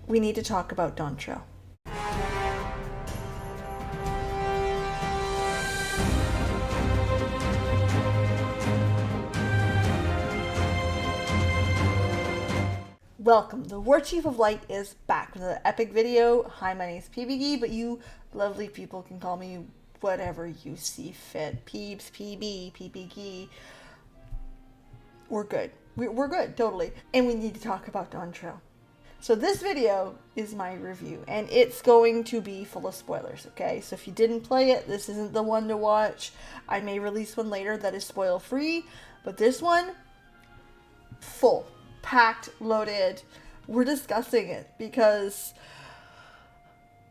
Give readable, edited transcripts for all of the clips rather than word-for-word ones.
we need to talk about Dawntrail. Welcome, the War Chief of Light is back with an epic video. Hi, my name is PBG, but you lovely people can call me whatever you see fit. Peeps, PB, PBG. We're good. We're good, totally. And we need to talk about Dawntrail. So this video is my review, and it's going to be full of spoilers, okay? So if you didn't play it, this isn't the one to watch. I may release one later that is spoil-free, but this one, full. Packed, loaded. We're discussing it because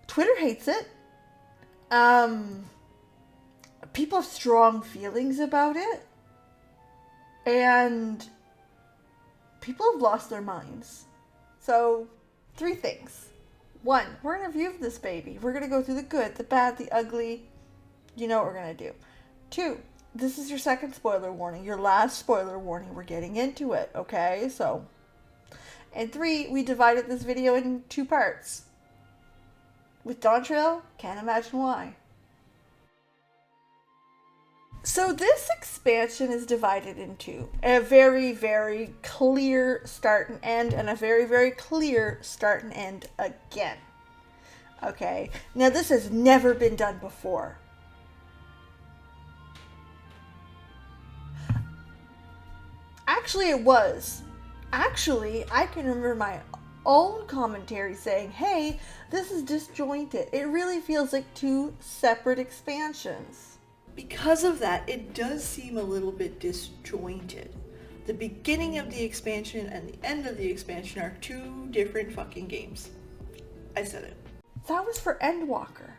Twitter hates it. People have strong feelings about it. And people have lost their minds. So, 3 things. 1, we're going to review this baby. We're going to go through the good, the bad, the ugly. You know what we're going to do. 2, this is your second spoiler warning, your last spoiler warning. We're getting into it, okay? So, and 3, we divided this video in 2 parts. With Dawntrail, can't imagine why. So this expansion is divided into a very, very clear start and end, and a very, very clear start and end again. Okay, now this has never been done before. Actually, it was. Actually, I can remember my own commentary saying, hey, this is disjointed. It really feels like 2 separate expansions. Because of that, it does seem a little bit disjointed. The beginning of the expansion and the end of the expansion are 2 different fucking games. I said it. That was for Endwalker.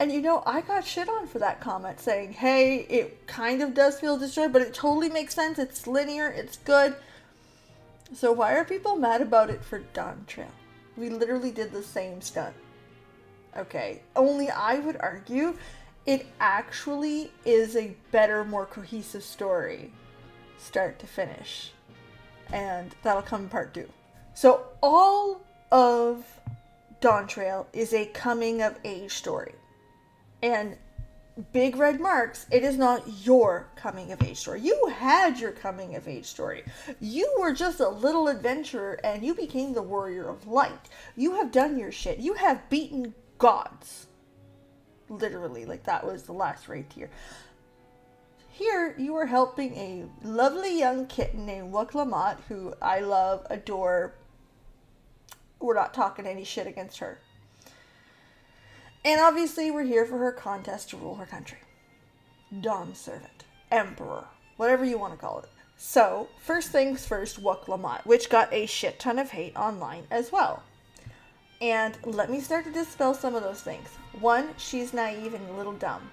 And you know, I got shit on for that comment saying, hey, it kind of does feel disjointed, but it totally makes sense. It's linear. It's good. So why are people mad about it for Dawntrail? We literally did the same stunt. Okay. Only I would argue it actually is a better, more cohesive story, start to finish. And that'll come in part 2. So all of Dawntrail is a coming of age story. And big red marks, it is not your coming of age story. You had your coming of age story. You were just a little adventurer and you became the warrior of light. You have done your shit. You have beaten gods. Literally, like that was the last raid tier. Here, you are helping a lovely young kitten named Wuk-Lamat, who I love, adore. We're not talking any shit against her. And obviously, we're here for her contest to rule her country. Dawn Servant, Emperor, whatever you want to call it. So, first things first, Wuk-Lamat, which got a shit ton of hate online as well. And let me start to dispel some of those things. 1, she's naive and a little dumb.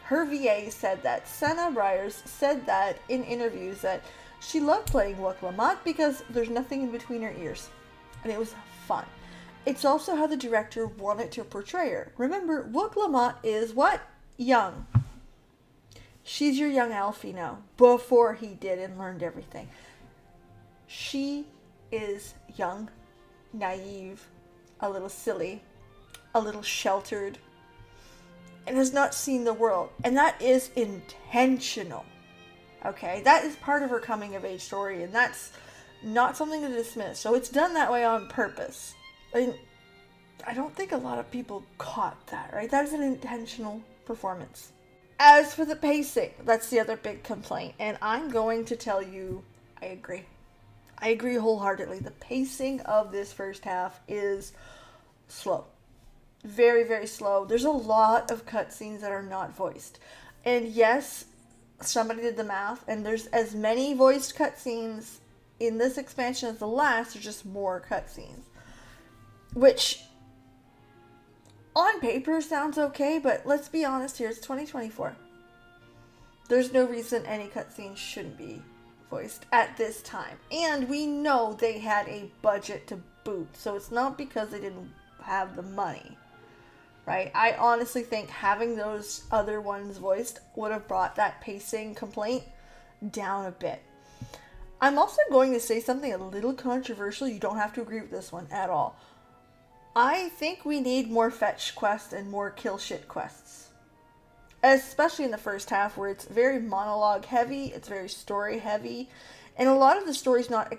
Her VA said that, Senna Briers said that in interviews that she loved playing Wuk-Lamat because there's nothing in between her ears. And it was fun. It's also how the director wanted to portray her. Remember, Wuk-Lamat is what? Young. She's your young Alfie now, before he did and learned everything. She is young, naive, a little silly, a little sheltered, and has not seen the world. And that is intentional. Okay? That is part of her coming of age story, and that's not something to dismiss. So it's done that way on purpose. I don't think a lot of people caught that, right? That is an intentional performance. As for the pacing, that's the other big complaint. And I'm going to tell you, I agree. I agree wholeheartedly. The pacing of this first half is slow. Very, very slow. There's a lot of cutscenes that are not voiced. And yes, somebody did the math, and there's as many voiced cutscenes in this expansion as the last. There's just more cutscenes. Which, on paper, sounds okay, but let's be honest here. It's 2024. There's no reason any cutscenes shouldn't be voiced at this time. And we know they had a budget to boot, so it's not because they didn't have the money, right? I honestly think having those other ones voiced would have brought that pacing complaint down a bit. I'm also going to say something a little controversial. You don't have to agree with this one at all. I think we need more fetch quests and more kill shit quests. Especially in the first half where it's very monologue heavy, it's very story heavy, and a lot of the story's not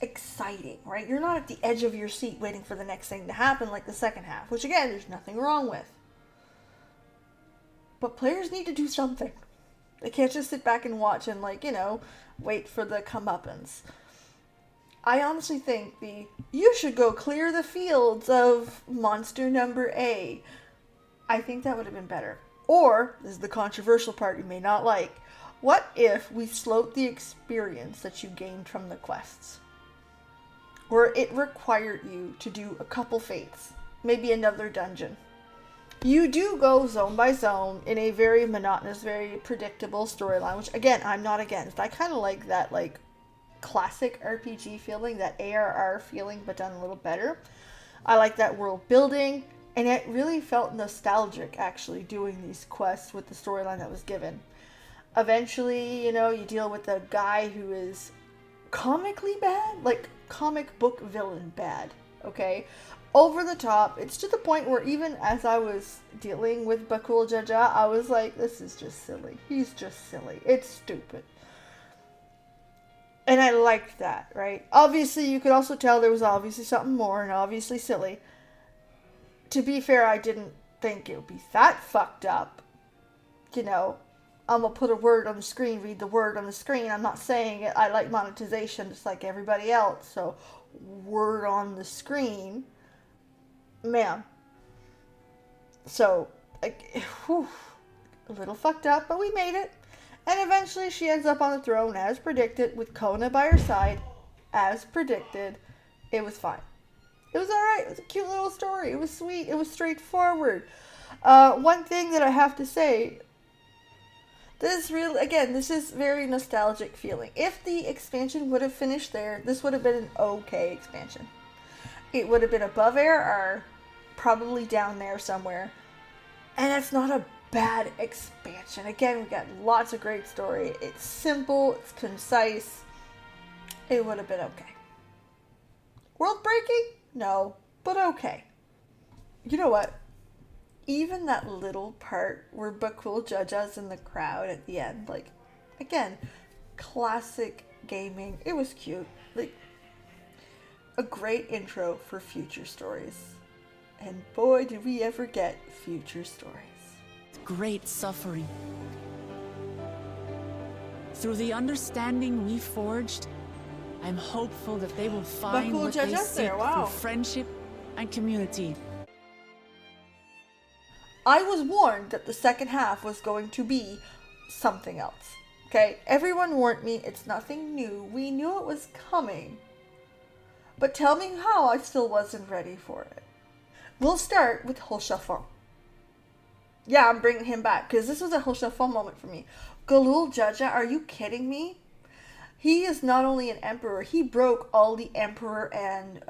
exciting, right? You're not at the edge of your seat waiting for the next thing to happen like the second half, which again, there's nothing wrong with. But players need to do something. They can't just sit back and watch and, like, wait for the comeuppance. I honestly think you should go clear the fields of monster number A. I think that would have been better. Or, this is the controversial part you may not like, what if we slowed the experience that you gained from the quests? Or it required you to do a couple fates, maybe another dungeon. You do go zone by zone in a very monotonous, very predictable storyline, which again, I'm not against. I kind of like that, like, classic RPG feeling, that ARR feeling, but done a little better. I like that world building, and it really felt nostalgic, actually, doing these quests with the storyline that was given. Eventually, you deal with a guy who is comically bad, like comic book villain bad, okay? Over the top. It's to the point where even as I was dealing with Bakul Jaja, I was like, this is just silly. He's just silly. It's stupid. And I liked that, right? Obviously, you could also tell there was obviously something more and obviously silly. To be fair, I didn't think it would be that fucked up. I'm gonna put a word on the screen, read the word on the screen. I'm not saying it. I like monetization just like everybody else. So, word on the screen. Man. So, a little fucked up, but we made it. And eventually she ends up on the throne as predicted, with Kona by her side, as predicted. It was fine. It was alright. It was a cute little story. It was sweet. It was straightforward. One thing that I have to say, this is very nostalgic feeling. If the expansion would have finished there, this would have been an okay expansion. It would have been above ARR, probably down there somewhere. And that's not a bad expansion. Again, we got lots of great story. It's simple, it's concise. It would have been okay. World breaking? No, but okay. You know what? Even that little part where Bakul Jaja's in the crowd at the end, like, again, classic gaming. It was cute. Like, a great intro for future stories. And boy, did we ever get future stories. Great suffering. Through the understanding we forged, I'm hopeful that they will find what they seek through friendship and community. I was warned that the second half was going to be something else. Okay? Everyone warned me. It's nothing new. We knew it was coming. But tell me how I still wasn't ready for it. We'll start with Hoshafon. Yeah, I'm bringing him back because this was a Hoshafon moment for me. Galul Jaja, are you kidding me? He is not only an emperor, he broke all the emperor and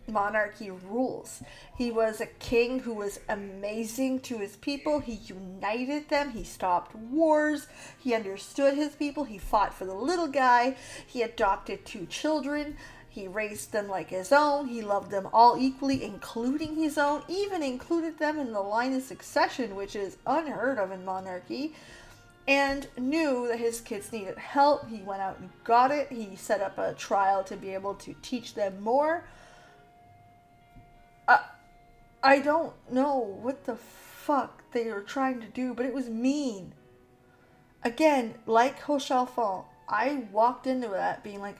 monarchy rules. He was a king who was amazing to his people. He united them. He stopped wars. He understood his people. He fought for the little guy. He adopted 2 children. He raised them like his own. He loved them all equally, including his own. Even included them in the line of succession, which is unheard of in monarchy. And knew that his kids needed help. He went out and got it. He set up a trial to be able to teach them more. I don't know what the fuck they were trying to do, but it was mean. Again, like Hoshalfon, I walked into that being like,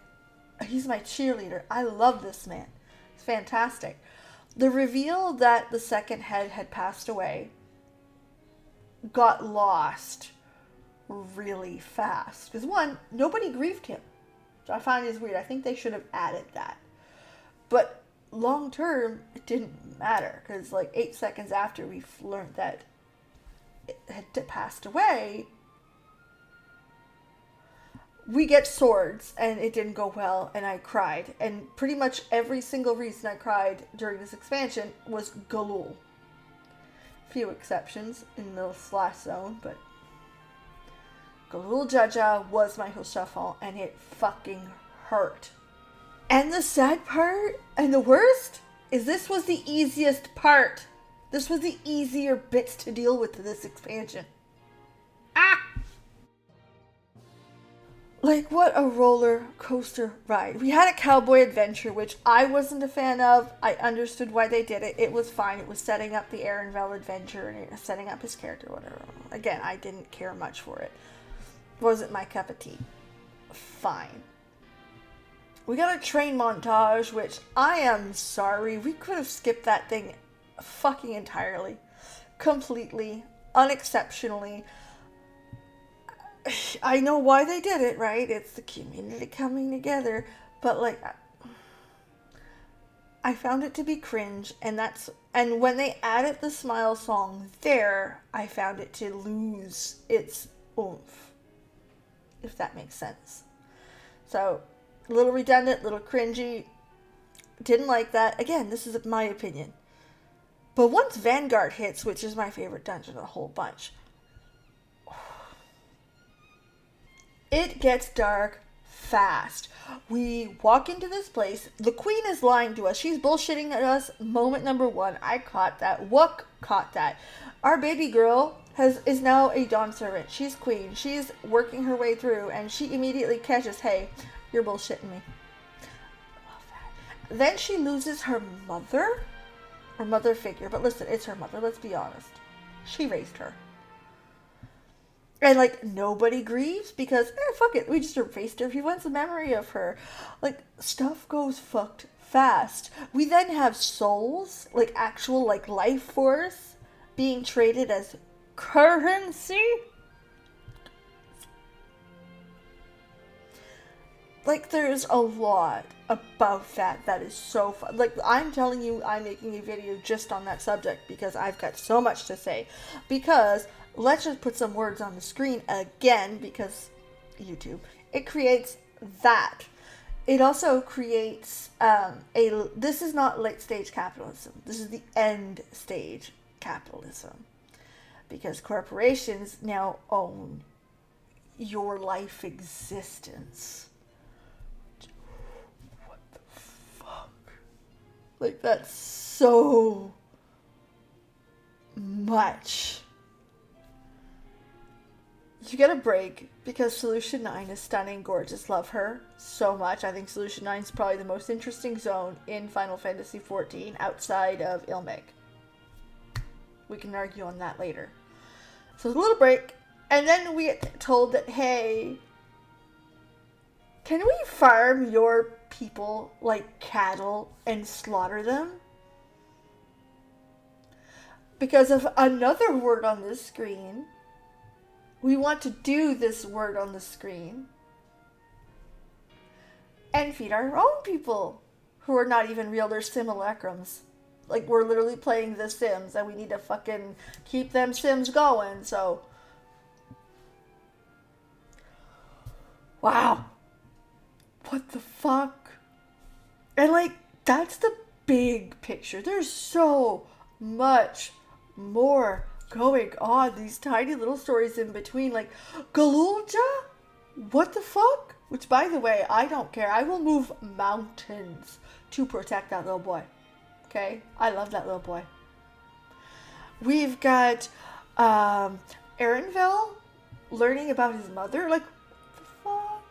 he's my cheerleader. I love this man. It's fantastic. The reveal that the second head had passed away got lost really fast. Because one, nobody grieved him. So I find it weird. I think they should have added that. But long term, it didn't matter. Because like 8 seconds after we learned that it had passed away, we get swords, and it didn't go well, and I cried. And pretty much every single reason I cried during this expansion was Galul. Few exceptions in the last zone, but Galul Jaja was my Hoshafon, and it fucking hurt. And the sad part, and the worst, is this was the easiest part. This was the easier bits to deal with this expansion. Ah! Like, what a roller coaster ride. We had a cowboy adventure, which I wasn't a fan of. I understood why they did it. It was fine. It was setting up the Aaronvel adventure and setting up his character, whatever. Again, I didn't care much for it. Wasn't my cup of tea. Fine. We got a train montage, which I am sorry. We could have skipped that thing fucking entirely. Completely. Unexceptionally. I know why they did it, right? It's the community coming together. But, like, I found it to be cringe. And when they added the Smile song there, I found it to lose its oomph. If that makes sense. So, a little redundant, a little cringy. Didn't like that. Again, this is my opinion. But once Vanguard hits, which is my favorite dungeon of the whole bunch, it gets dark fast. We walk into this place. The queen is lying to us. She's bullshitting at us. Moment number one. I caught that. Wook caught that. Our baby girl is now a Dawn servant. She's queen. She's working her way through, and she immediately catches, hey, you're bullshitting me. Love that. Then she loses her mother, or mother figure. But listen, it's her mother. Let's be honest. She raised her. And, like, nobody grieves because, fuck it, we just erased her. He wants a memory of her. Like, stuff goes fucked fast. We then have souls, like, actual, like, life force being traded as currency. Like, there's a lot about that is so fun. Like, I'm telling you, I'm making a video just on that subject because I've got so much to say. Because let's just put some words on the screen again, because YouTube. It creates that. It also creates this is not late stage capitalism. This is the end stage capitalism. Because corporations now own your life existence. What the fuck? Like, that's so much. You get a break because Solution 9 is stunning, gorgeous, love her so much. I think Solution 9 is probably the most interesting zone in Final Fantasy XIV outside of Ilmeg. We can argue on that later. So a little break, and then we get told that, hey, can we farm your people like cattle and slaughter them? Because of another word on this screen. We want to do this word on the screen and feed our own people who are not even real, they're simulacrums. Like, we're literally playing The Sims and we need to fucking keep them Sims going, so. Wow. What the fuck? And, like, that's the big picture. There's so much more going on, these tiny little stories in between, like Galulja, what the fuck? Which, by the way, I don't care. I will move mountains to protect that little boy. Okay, I love that little boy. We've got Aaronvel learning about his mother, like, what the fuck?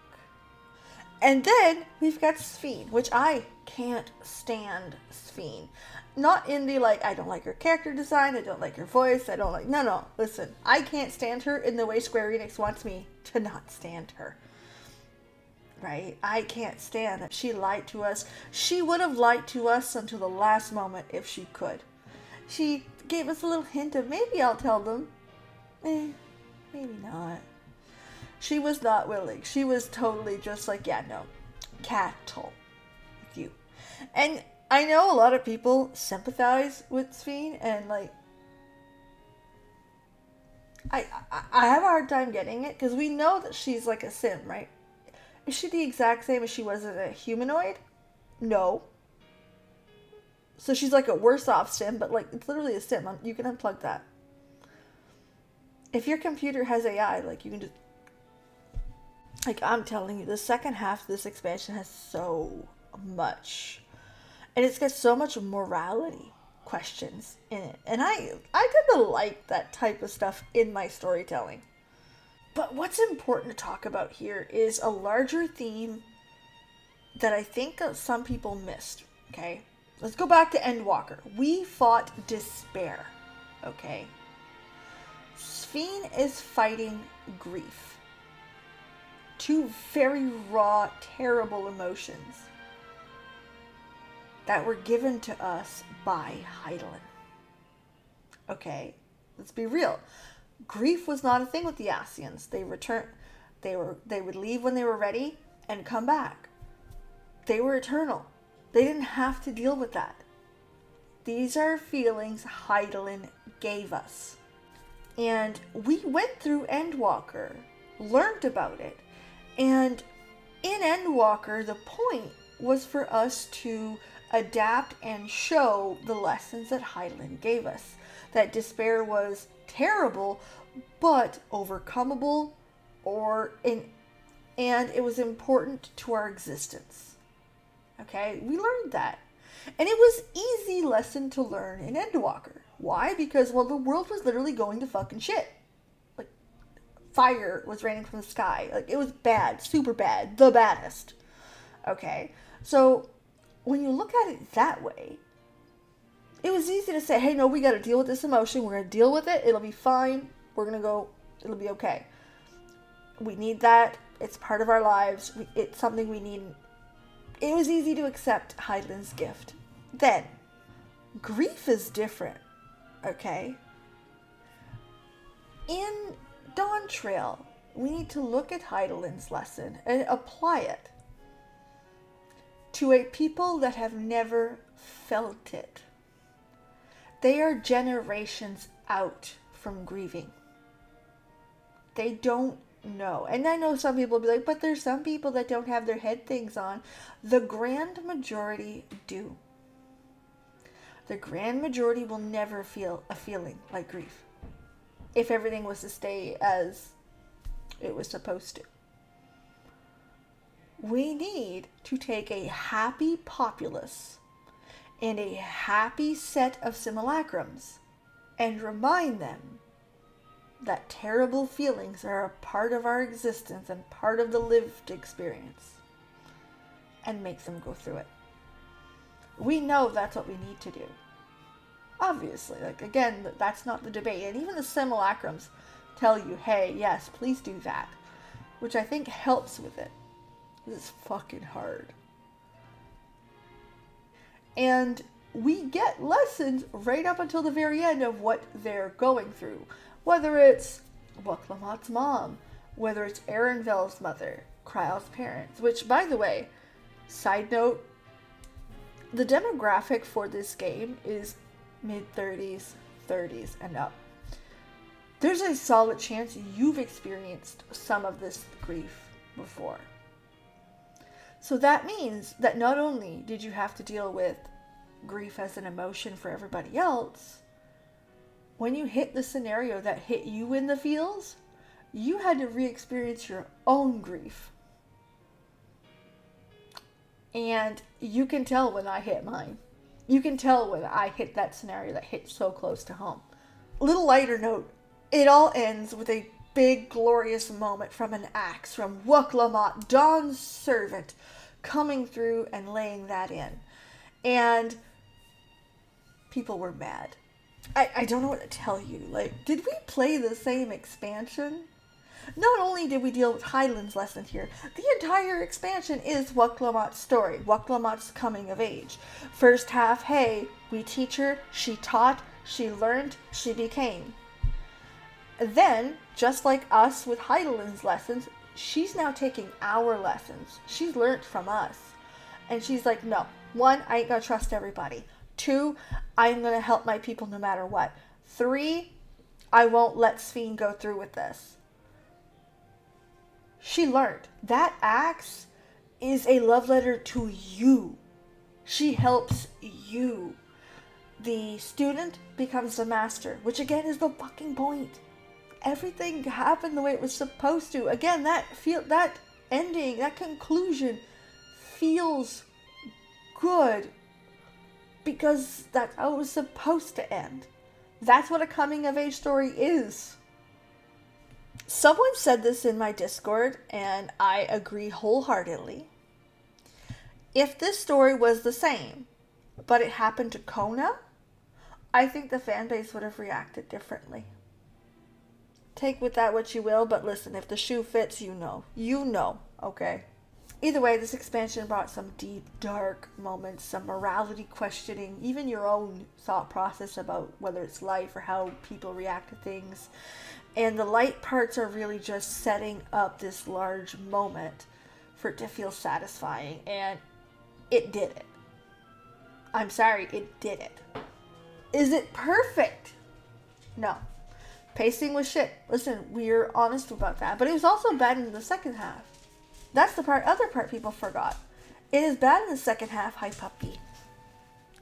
And then we've got Sphene, which I can't stand Sphene. Not in the, like, I don't like her character design, I don't like her voice, I don't like, no, listen, I can't stand her in the way Square Enix wants me to not stand her. Right? I can't stand that. She lied to us. She would have lied to us until the last moment if she could. She gave us a little hint of, maybe I'll tell them. Maybe not. She was not willing. She was totally just like, yeah, no, cattle with you. And I know a lot of people sympathize with Sphene, and, like, I have a hard time getting it, because we know that she's like a sim, right? Is she the exact same as she was as a humanoid? No. So she's like a worse off sim, but, like, it's literally a sim. You can unplug that. If your computer has AI, like, you can just Like, I'm telling you, the second half of this expansion has so much. And it's got so much morality questions in it. And I kind of like that type of stuff in my storytelling. But what's important to talk about here is a larger theme that I think some people missed, okay? Let's go back to Endwalker. We fought despair, okay? Sphene is fighting grief. Two very raw, terrible emotions that were given to us by Hydaelyn. Okay, let's be real. Grief was not a thing with the Ascians. They would leave when they were ready and come back. They were eternal. They didn't have to deal with that. These are feelings Hydaelyn gave us. And we went through Endwalker, learned about it, and in Endwalker, the point was for us to adapt and show the lessons that Hydaelyn gave us. That despair was terrible, but overcomable, and it was important to our existence. Okay, we learned that. And it was easy lesson to learn in Endwalker. Why? Because, well, the world was literally going to fucking shit. Like, fire was raining from the sky. Like, it was bad, super bad, the baddest. Okay, so when you look at it that way, it was easy to say, hey, no, we got to deal with this emotion. We're going to deal with it. It'll be fine. We're going to go. It'll be okay. We need that. It's part of our lives. It's something we need. It was easy to accept Hydaelyn's gift. Then, grief is different. Okay? In Dawntrail, we need to look at Hydaelyn's lesson and apply it to a people that have never felt it. They are generations out from grieving. They don't know. And I know some people will be like, but there's some people that don't have their head things on. The grand majority do. The grand majority will never feel a feeling like grief if everything was to stay as it was supposed to. We need to take a happy populace and a happy set of simulacrums and remind them that terrible feelings are a part of our existence and part of the lived experience, and make them go through it. We know that's what we need to do. Obviously, like, again, that's not the debate. And even the simulacrums tell you, hey, yes, please do that. Which I think helps with it. It's fucking hard. And we get lessons right up until the very end of what they're going through. Whether it's Wuk-Lamat's mom, whether it's Arenville's mother, Kryle's parents. Which, by the way, side note, the demographic for this game is mid-30s, 30s, and up. There's a solid chance you've experienced some of this grief before. So that means that not only did you have to deal with grief as an emotion for everybody else, when you hit the scenario that hit you in the feels, you had to re-experience your own grief. And you can tell when I hit mine. You can tell when I hit that scenario that hit so close to home. Little lighter note, it all ends with a big glorious moment from an axe from Wuk-Lamat, Dawn's servant, coming through and laying that in. And people were mad. I don't know what to tell you. Like, did we play the same expansion? Not only did we deal with Hydaelyn's lesson here, the entire expansion is Wuk-Lamat's story, Wuk-Lamat's coming of age. First half, hey, we teach her, she taught, she learned, she became. Then, just like us with Hydaelyn's lessons, she's now taking our lessons. She's learned from us. And she's like, no, 1, I ain't gonna trust everybody. 2, I'm gonna help my people no matter what. 3, I won't let Sphene go through with this. She learned. That axe is a love letter to you. She helps you. The student becomes the master, which again is the fucking point. Everything happened the way it was supposed to. Again, that ending, that conclusion feels good because that's how it was supposed to end. That's what a coming of age story is. Someone said this in my Discord, and I agree wholeheartedly. If this story was the same, but it happened to Kona, I think the fan base would have reacted differently. Take with that what you will, but listen, if the shoe fits, you know. You know, okay? Either way, this expansion brought some deep, dark moments, some morality questioning, even your own thought process about whether it's life or how people react to things. And the light parts are really just setting up this large moment for it to feel satisfying. And it did it. I'm sorry, it did it. Is it perfect? No. Pacing was shit. Listen, we're honest about that. But it was also bad in the second half. That's the other part people forgot. It is bad in the second half, hi puppy.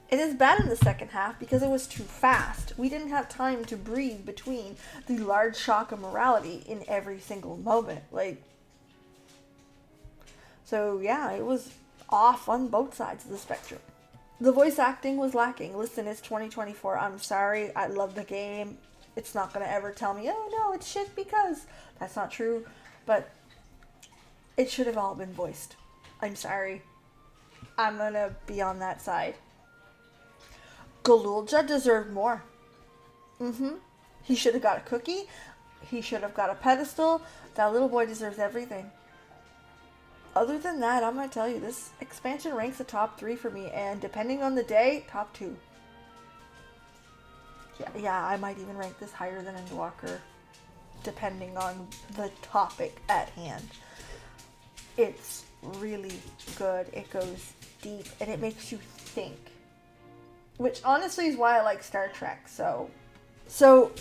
It is bad in the second half because it was too fast. We didn't have time to breathe between the large shock of morality in every single moment. So yeah, it was off on both sides of the spectrum. The voice acting was lacking. Listen, it's 2024. I'm sorry. I love the game. It's not going to ever tell me, oh no, it's shit because. That's not true. But it should have all been voiced. I'm sorry. I'm going to be on that side. Galulja deserved more. He should have got a cookie. He should have got a pedestal. That little boy deserves everything. Other than that, I'm going to tell you, this expansion ranks the top 3 for me. And depending on the day, top 2. Yeah, I might even rank this higher than Endwalker, depending on the topic at hand. It's really good. It goes deep, and it makes you think. Which honestly is why I like Star Trek. So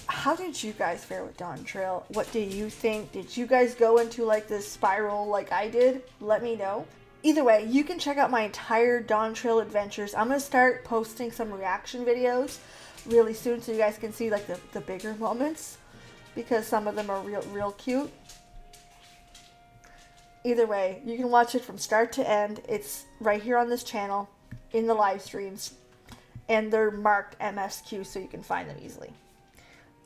how did you guys fare with Dawntrail? What do you think? Did you guys go into this spiral like I did? Let me know. Either way, you can check out my entire Dawntrail adventures. I'm going to start posting some reaction videos really soon so you guys can see the bigger moments, because some of them are real cute. Either way, you can watch it from start to end. It's right here on this channel in the live streams, and they're marked MSQ so you can find them easily.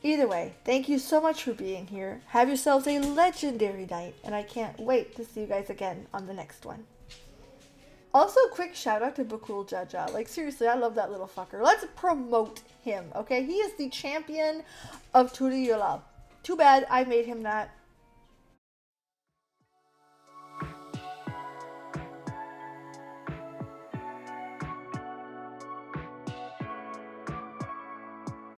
Either way, thank you so much for being here. Have yourselves a legendary night, and I can't wait to see you guys again on the next one. Also, quick shout out to Bakul Jaja. Seriously, I love that little fucker. Let's promote him, okay? He is the champion of Turi Yulab. Too bad I made him that.